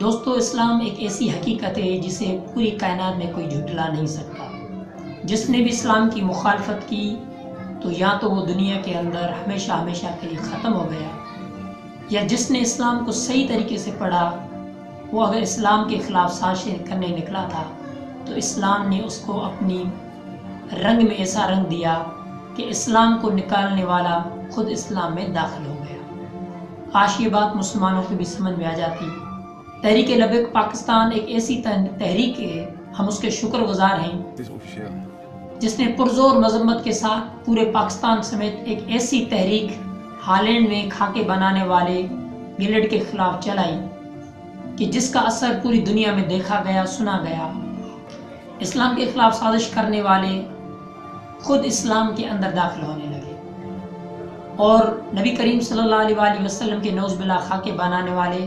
دوستو، اسلام ایک ایسی حقیقت ہے جسے پوری کائنات میں کوئی جھٹلا نہیں سکتا۔ جس نے بھی اسلام کی مخالفت کی تو یا تو وہ دنیا کے اندر ہمیشہ ہمیشہ کے لیے ختم ہو گیا، یا جس نے اسلام کو صحیح طریقے سے پڑھا وہ اگر اسلام کے خلاف سازشیں کرنے نکلا تھا تو اسلام نے اس کو اپنی رنگ میں ایسا رنگ دیا کہ اسلام کو نکالنے والا خود اسلام میں داخل ہو گیا۔ کاش یہ بات مسلمانوں کو بھی سمجھ میں آ جاتی۔ تحریک لبیک پاکستان ایک ایسی تحریک ہے، ہم اس کے شکر گزار ہیں، جس نے پرزور مذمت کے ساتھ پورے پاکستان سمیت ایک ایسی تحریک ہالینڈ میں کھاکے بنانے والے گلٹ کے خلاف چلائی کہ جس کا اثر پوری دنیا میں دیکھا گیا، سنا گیا۔ اسلام کے خلاف سازش کرنے والے خود اسلام کے اندر داخل ہونے لگے اور نبی کریم صلی اللہ علیہ وآلہ وسلم کے نعوذ باللہ خاکے بنانے والے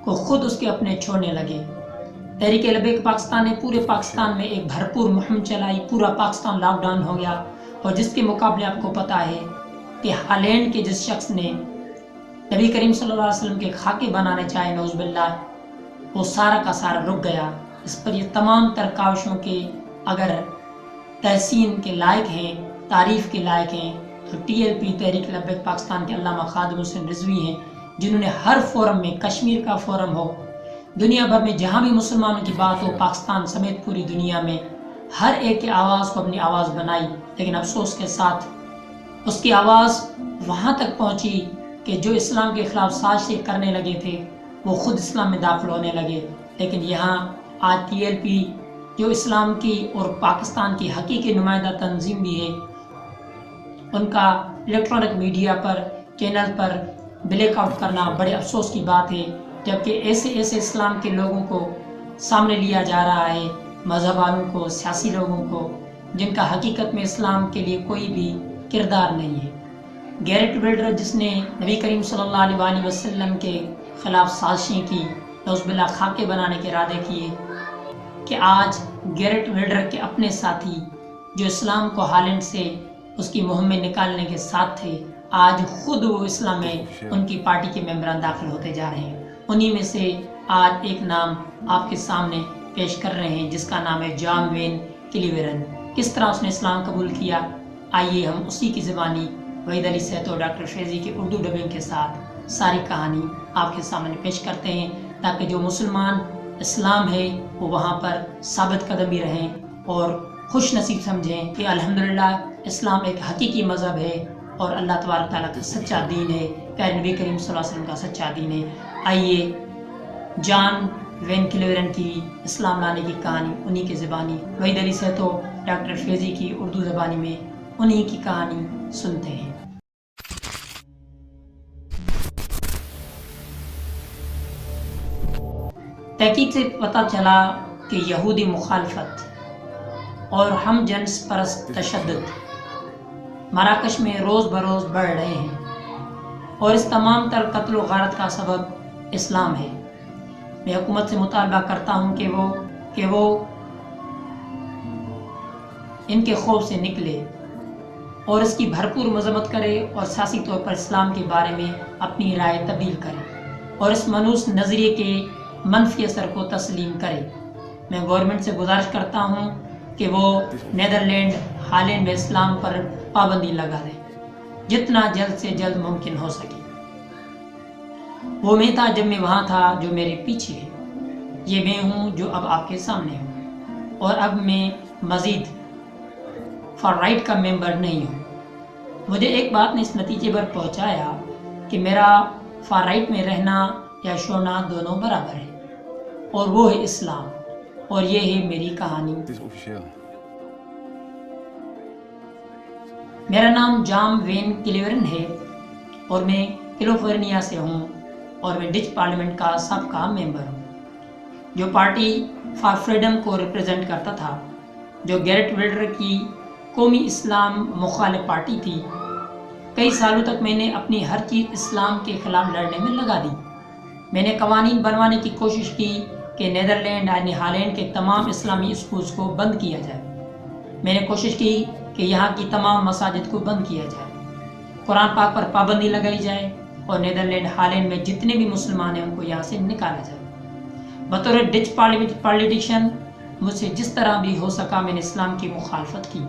کو خود اس کے اپنے چھوڑنے لگے۔ تحریک لبیک پاکستان نے پورے پاکستان میں ایک بھرپور مہم چلائی، پورا پاکستان لاک ڈاؤن ہو گیا، اور جس کے مقابلے آپ کو پتہ ہے کہ ہالینڈ کے جس شخص نے نبی کریم صلی اللہ علیہ وسلم کے خاکے بنانے چاہے نعوذ باللہ، وہ سارا کا سارا رک گیا۔ اس پر یہ تمام تر کاوشوں کے اگر تحسین کے لائق ہیں، تعریف کے لائق ہیں، تو TLP تحریک لبیک پاکستان کے علامہ خادم حسین رضوی ہیں، جنہوں نے ہر فورم میں، کشمیر کا فورم ہو، دنیا بھر میں جہاں بھی مسلمانوں کی بات ہو، پاکستان سمیت پوری دنیا میں ہر ایک کی آواز کو اپنی آواز بنائی، لیکن افسوس کے ساتھ اس کی آواز وہاں تک پہنچی کہ جو اسلام کے خلاف سازشیں کرنے لگے تھے وہ خود اسلام میں داخل ہونے لگے۔ لیکن یہاں آج TLP جو اسلام کی اور پاکستان کی حقیقی نمائندہ تنظیم بھی ہے، ان کا الیکٹرانک میڈیا پر، چینل پر بلیک آؤٹ کرنا بڑے افسوس کی بات ہے، جبکہ ایسے اسلام کے لوگوں کو سامنے لیا جا رہا ہے، مذہب والوں کو، سیاسی لوگوں کو، جن کا حقیقت میں اسلام کے لیے کوئی بھی کردار نہیں ہے۔ گیرٹ ولڈر جس نے نبی کریم صلی اللہ علیہ وآلہ وسلم کے خلاف سازشیں کی، نعوذ باللہ خاکے بنانے کے ارادے کیے، کہ آج گیرٹ ولڈر کے اپنے ساتھی جو اسلام کو ہالینڈ سے اس کی مہم میں نکالنے کے ساتھ تھے، آج خود وہ اسلام میں ان کی پارٹی کے ممبران داخل ہوتے جا رہے ہیں۔ انہی میں سے آج ایک نام آپ کے سامنے پیش کر رہے ہیں جس کا نام ہے جام وین کلیورن۔ کس طرح اس نے اسلام قبول کیا، آئیے ہم اسی کی زبانی وحید علی صہتو اور ڈاکٹر فیضی کے اردو ڈبنگ کے ساتھ ساری کہانی آپ کے سامنے پیش کرتے ہیں، تاکہ جو مسلمان اسلام ہے وہ وہاں پر ثابت قدم بھی رہیں اور خوش نصیب سمجھیں کہ الحمدللہ اسلام ایک حقیقی مذہب ہے اور اللہ تبارک تعالیٰ کا سچا دین ہے، پیارے نبی کریم صلی اللہ علیہ وسلم کا سچا دین ہے۔ آئیے جان وین کلیورن کی اسلام لانے کی کہانی انہی کی زبانی وحید علی صہتو ڈاکٹر فیضی کی اردو زبانی میں انہی کی کہانی سنتے ہیں۔ تحقیق سے پتہ چلا کہ یہودی مخالفت اور ہم جنس پرست تشدد مراکش میں روز بروز بڑھ رہے ہیں، اور اس تمام تر قتل و غارت کا سبب اسلام ہے۔ میں حکومت سے مطالبہ کرتا ہوں کہ وہ ان کے خوف سے نکلے اور اس کی بھرپور مذمت کرے اور سیاسی طور پر اسلام کے بارے میں اپنی رائے تبدیل کرے اور اس منحوس نظریے کے منفی اثر کو تسلیم کرے۔ میں گورنمنٹ سے گزارش کرتا ہوں کہ وہ نیدرلینڈ، ہالینڈ میں اسلام پر پابندی لگا دے جتنا جلد سے جلد ممکن ہو سکے۔ وہ میں تھا جب میں وہاں تھا جو میرے پیچھے ہے، یہ میں ہوں جو اب آپ کے سامنے ہوں، اور اب میں مزید فار رائٹ کا ممبر نہیں ہوں۔ مجھے ایک بات نے اس نتیجے پر پہنچایا کہ میرا فار رائٹ میں رہنا یا چھوڑنا دونوں برابر ہے، اور وہ ہے اسلام، اور یہ ہے میری کہانی۔ میرا نام جام وین کلیورن ہے اور میں کیلیفورنیا سے ہوں، اور میں ڈچ پارلیمنٹ کا سابقہ ممبر ہوں، جو پارٹی فار فریڈم کو ریپرزینٹ کرتا تھا، جو گیرٹ ولڈر کی قومی اسلام مخالف پارٹی تھی۔ کئی سالوں تک میں نے اپنی ہر چیز اسلام کے خلاف لڑنے میں لگا دی۔ میں نے قوانین بنوانے کی کوشش کی کہ نیدرلینڈ یعنی ہالینڈ کے تمام اسلامی اسکولز کو بند کیا جائے۔ میں نے کوشش کی کہ یہاں کی تمام مساجد کو بند کیا جائے، قرآن پاک پر پابندی لگائی جائے، اور نیدرلینڈ ہالینڈ میں جتنے بھی مسلمان ہیں ان کو یہاں سے نکالا جائے۔ بطور ڈچ پالیٹیشین مجھ سے جس طرح بھی ہو سکا میں نے اسلام کی مخالفت کی۔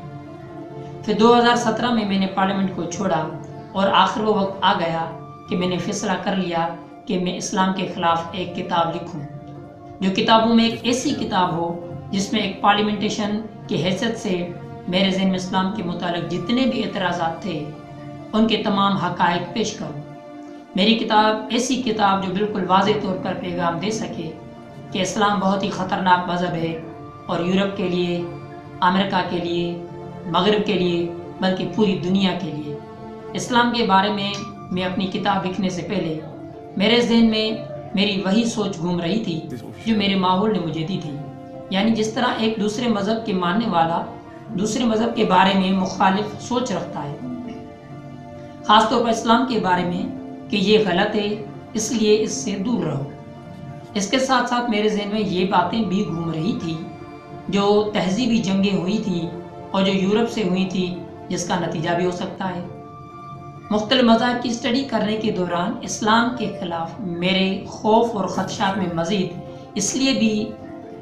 پھر 2017 میں نے پارلیمنٹ کو چھوڑا اور آخر وہ وقت آ گیا کہ میں نے فیصلہ کر لیا کہ میں اسلام کے خلاف ایک کتاب لکھوں، جو کتابوں میں ایک ایسی کتاب ہو جس میں ایک پارلیمنٹیشن کی حیثیت سے میرے ذہن میں اسلام کے متعلق جتنے بھی اعتراضات تھے ان کے تمام حقائق پیش کروں۔ میری کتاب ایسی کتاب جو بالکل واضح طور پر پیغام دے سکے کہ اسلام بہت ہی خطرناک مذہب ہے اور یورپ کے لیے، امریکہ کے لیے، مغرب کے لیے، بلکہ پوری دنیا کے لیے۔ اسلام کے بارے میں اپنی کتاب لکھنے سے پہلے میرے ذہن میں میری وہی سوچ گھوم رہی تھی جو میرے ماحول نے مجھے دی تھی، یعنی جس طرح ایک دوسرے مذہب کے ماننے والا دوسرے مذہب کے بارے میں مخالف سوچ رکھتا ہے، خاص طور پر اسلام کے بارے میں کہ یہ غلط ہے اس لیے اس سے دور رہو۔ اس کے ساتھ ساتھ میرے ذہن میں یہ باتیں بھی گھوم رہی تھی جو تہذیبی جنگیں ہوئی تھی اور جو یورپ سے ہوئی تھی جس کا نتیجہ بھی ہو سکتا ہے۔ مختلف مذاہب کی اسٹڈی کرنے کے دوران اسلام کے خلاف میرے خوف اور خدشات میں مزید اس لیے بھی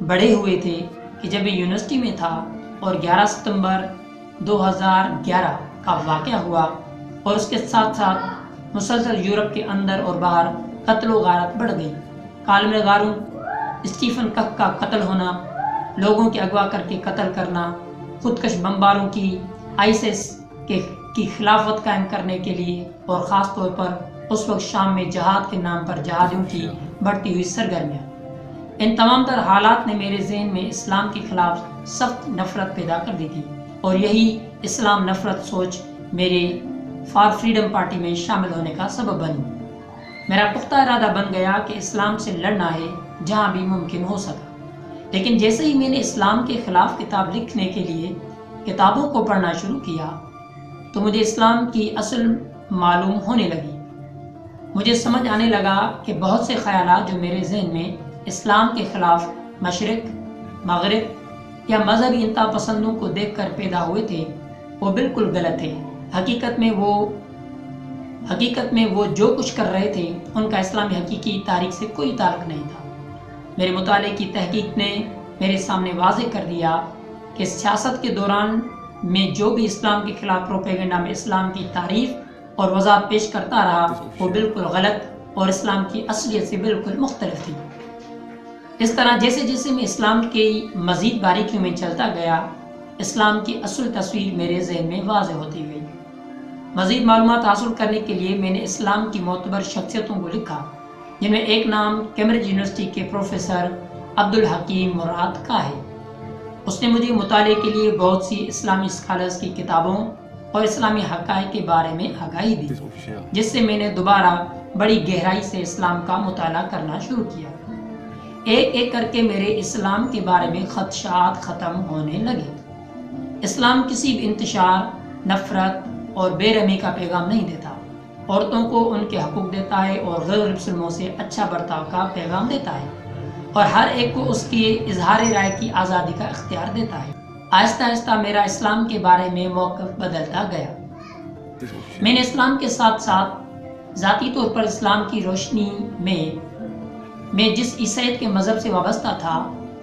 بڑھے ہوئے تھے کہ جب میں یونیورسٹی میں تھا اور 11 ستمبر 2011 کا واقعہ ہوا اور اس کے ساتھ ساتھ مسلسل یورپ کے اندر اور باہر قتل و غارت بڑھ گئی، کالم نگاروں اسٹیفن کک کا قتل ہونا، لوگوں کے اغوا کر کے قتل کرنا، خودکش بمباروں کی ISIS کی خلافت قائم کرنے کے لیے، اور خاص طور پر اس وقت شام میں جہاد کے نام پر جہادیوں کی بڑھتی ہوئی سرگرمیاں، ان تمام تر حالات نے میرے ذہن میں اسلام کے خلاف سخت نفرت پیدا کر دی تھی، اور یہی اسلام نفرت سوچ میرے فار فریڈم پارٹی میں شامل ہونے کا سبب بنی۔ میرا پختہ ارادہ بن گیا کہ اسلام سے لڑنا ہے جہاں بھی ممکن ہو سکا، لیکن جیسے ہی میں نے اسلام کے خلاف کتاب لکھنے کے لیے کتابوں کو پڑھنا شروع کیا تو مجھے اسلام کی اصل معلوم ہونے لگی۔ مجھے سمجھ آنے لگا کہ بہت سے خیالات جو میرے ذہن میں اسلام کے خلاف مشرق، مغرب یا مذہبی انتہا پسندوں کو دیکھ کر پیدا ہوئے تھے وہ بالکل غلط تھے۔ حقیقت میں وہ جو کچھ کر رہے تھے ان کا اسلامی حقیقی تاریخ سے کوئی تعلق نہیں تھا۔ میرے مطالعے کی تحقیق نے میرے سامنے واضح کر دیا کہ سیاست کے دوران میں جو بھی اسلام کے خلاف پروپیگنڈا میں اسلام کی تعریف اور وضاحت پیش کرتا رہا وہ بالکل غلط اور اسلام کی اصلیت سے بالکل مختلف تھی۔ اس طرح جیسے جیسے میں اسلام کی مزید باریکیوں میں چلتا گیا، اسلام کی اصل تصویر میرے ذہن میں واضح ہوتی گئی۔ مزید معلومات حاصل کرنے کے لیے میں نے اسلام کی معتبر شخصیتوں کو لکھا، جن میں ایک نام کیمبرج یونیورسٹی کے پروفیسر عبدالحکیم مراد کا ہے۔ اس نے مجھے مطالعے کے لیے بہت سی اسلامی اسکالرز کی کتابوں اور اسلامی حقائق کے بارے میں آگاہی دی، جس سے میں نے دوبارہ بڑی گہرائی سے اسلام کا مطالعہ کرنا شروع کیا۔ ایک ایک کر کے میرے اسلام کے بارے میں خدشات ختم ہونے لگے۔ اسلام کسی بھی انتشار، نفرت اور بے رحمی کا پیغام نہیں دیتا، عورتوں کو ان کے حقوق دیتا ہے اور غیر مسلموں سے اچھا برتاؤ کا پیغام دیتا ہے، اور ہر ایک کو اس کی اظہار رائے کی آزادی کا اختیار دیتا ہے۔ آہستہ آہستہ میرا اسلام کے بارے میں موقف بدلتا گیا۔ میں نے اسلام کے ساتھ ساتھ ذاتی طور پر اسلام کی روشنی میں جس عیسائیت کے مذہب سے وابستہ تھا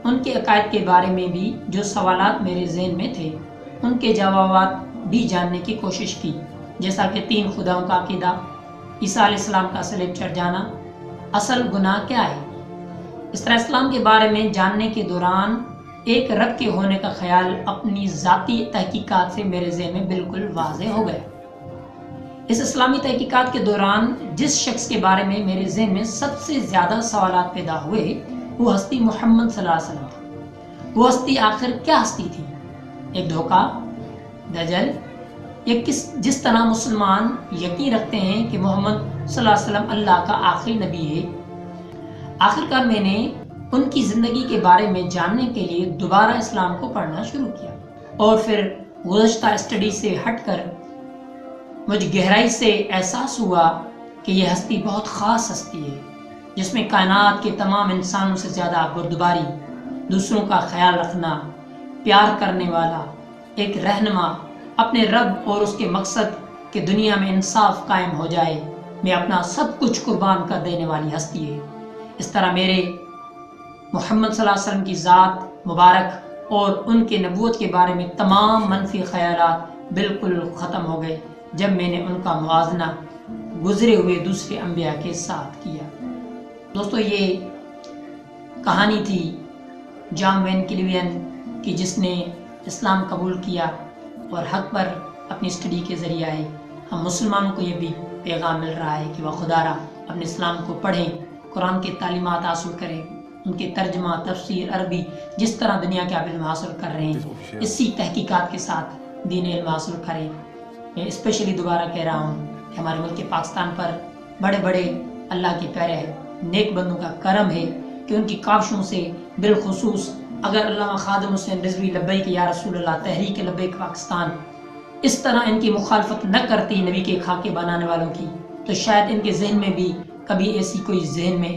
ان کے عقائد کے بارے میں بھی جو سوالات میرے ذہن میں تھے ان کے جوابات بھی جاننے کی کوشش کی، جیسا کہ 3 خداؤں کا عقیدہ، عیسیٰ علیہ السلام کا صلیب چڑھ جانا، اصل گناہ کیا ہے۔ اس طرح اسلام کے بارے میں جاننے کے دوران ایک رب کے ہونے کا خیال اپنی ذاتی تحقیقات سے میرے ذہن میں بالکل واضح ہو گیا۔ اس اسلامی تحقیقات کے دوران جس شخص کے بارے میں میرے ذہن میں سب سے زیادہ سوالات پیدا ہوئے وہ ہستی محمد صلی اللہ علیہ وسلم تھی۔ وہ ہستی آخر کیا ہستی تھی؟ ایک دھوکہ، دجل، یا جس طرح مسلمان یقین رکھتے ہیں کہ محمد صلی اللہ علیہ وسلم اللہ کا آخری نبی ہے۔ آخرکار میں نے ان کی زندگی کے بارے میں جاننے کے لیے دوبارہ اسلام کو پڑھنا شروع کیا، اور پھر گزشتہ اسٹڈی سے ہٹ کر مجھے گہرائی سے احساس ہوا کہ یہ ہستی بہت خاص ہستی ہے، جس میں کائنات کے تمام انسانوں سے زیادہ بردباری، دوسروں کا خیال رکھنا، پیار کرنے والا، ایک رہنما، اپنے رب اور اس کے مقصد کہ دنیا میں انصاف قائم ہو جائے میں اپنا سب کچھ قربان کر دینے والی ہستی ہے۔ اس طرح میرے محمد صلی اللہ علیہ وسلم کی ذات مبارک اور ان کے نبوت کے بارے میں تمام منفی خیالات بالکل ختم ہو گئے جب میں نے ان کا موازنہ گزرے ہوئے دوسرے انبیاء کے ساتھ کیا۔ دوستو، یہ کہانی تھی جان وین کلیون کی، جس نے اسلام قبول کیا اور حق پر اپنی اسٹڈی کے ذریعے آئے۔ ہم مسلمانوں کو یہ بھی پیغام مل رہا ہے کہ وہ خدا را اپنے اسلام کو پڑھیں، قرآن کے تعلیمات حاصل کریں، ان کے ترجمہ، تفسیر، عربی جس طرح دنیا کے علم حاصل کر رہے ہیں اسی تحقیقات کے ساتھ دین علم حاصل کریں۔ میں اسپیشلی دوبارہ کہہ رہا ہوں کہ ہمارے ملک پاکستان پر بڑے بڑے اللہ کے پیارے نیک بندوں کا کرم ہے کہ ان کی کاوشوں سے بالخصوص اگر علامہ خادم حسین رضوی لبیک یا رسول اللہ تحریک لبیک پاکستان اس طرح ان کی مخالفت نہ کرتی نبی کے خاکے بنانے والوں کی، تو شاید ان کے ذہن میں بھی کبھی ایسی کوئی ذہن میں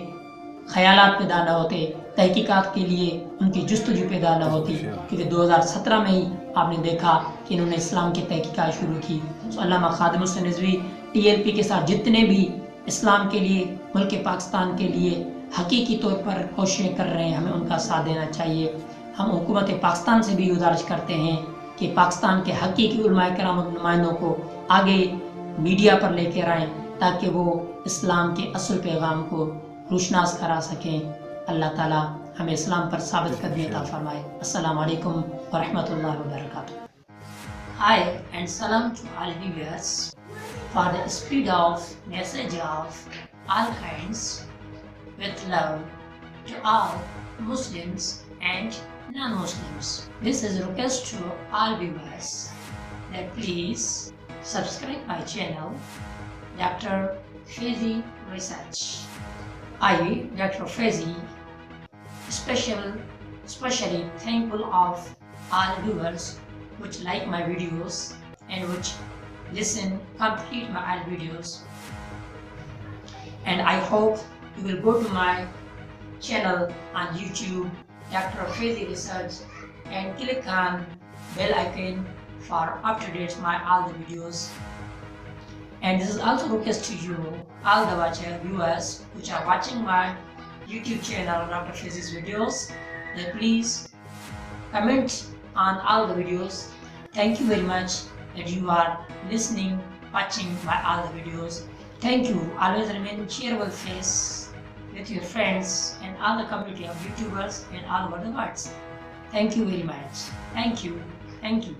خیالات پیدا نہ ہوتے، تحقیقات کے لیے ان کی جستجو پیدا نہ ہوتی، کیونکہ 2017 میں ہی آپ نے دیکھا کہ انہوں نے اسلام کی تحقیقات شروع کی۔ تو علامہ خادم حسین رضوی TLP کے ساتھ جتنے بھی اسلام کے لیے، ملک پاکستان کے لیے حقیقی طور پر کوششیں کر رہے ہیں، ہمیں ان کا ساتھ دینا چاہیے۔ ہم حکومت پاکستان سے بھی گزارش کرتے ہیں کہ پاکستان کے حقیقی علماء کرام اور نمائندوں کو آگے میڈیا پر لے کے آئیں تاکہ وہ اسلام کے اصل پیغام کو روشناس کرا سکیں۔ اللہ تعالیٰ ہمیں اسلام پر ثابت قدمی عطا فرمائے۔ السلام علیکم ورحمۃ اللہ وبرکاتہ۔ Hi and salam to all viewers. For the speed of message of all kinds, with love to all Muslims and non-Muslims. This is a request to all viewers that please subscribe my channel, Dr. Faizi Research. I, Dr. Faizi, especially thankful of all viewers which like my videos and which listen complete my all videos. And I hope you will go to my channel on YouTube, Dr. Faizi Research, and click on bell icon for up to date my all the videos. And this is also request to you, all the viewers which are watching my YouTube channel, Dr. Faizi's videos, then please comment on all the videos. Thank you very much that you are listening, watching my all the videos. Thank you. Always remain cheerful face with your friends and all the community of YouTubers and all over the world. Thank you very much. Thank you. Thank you.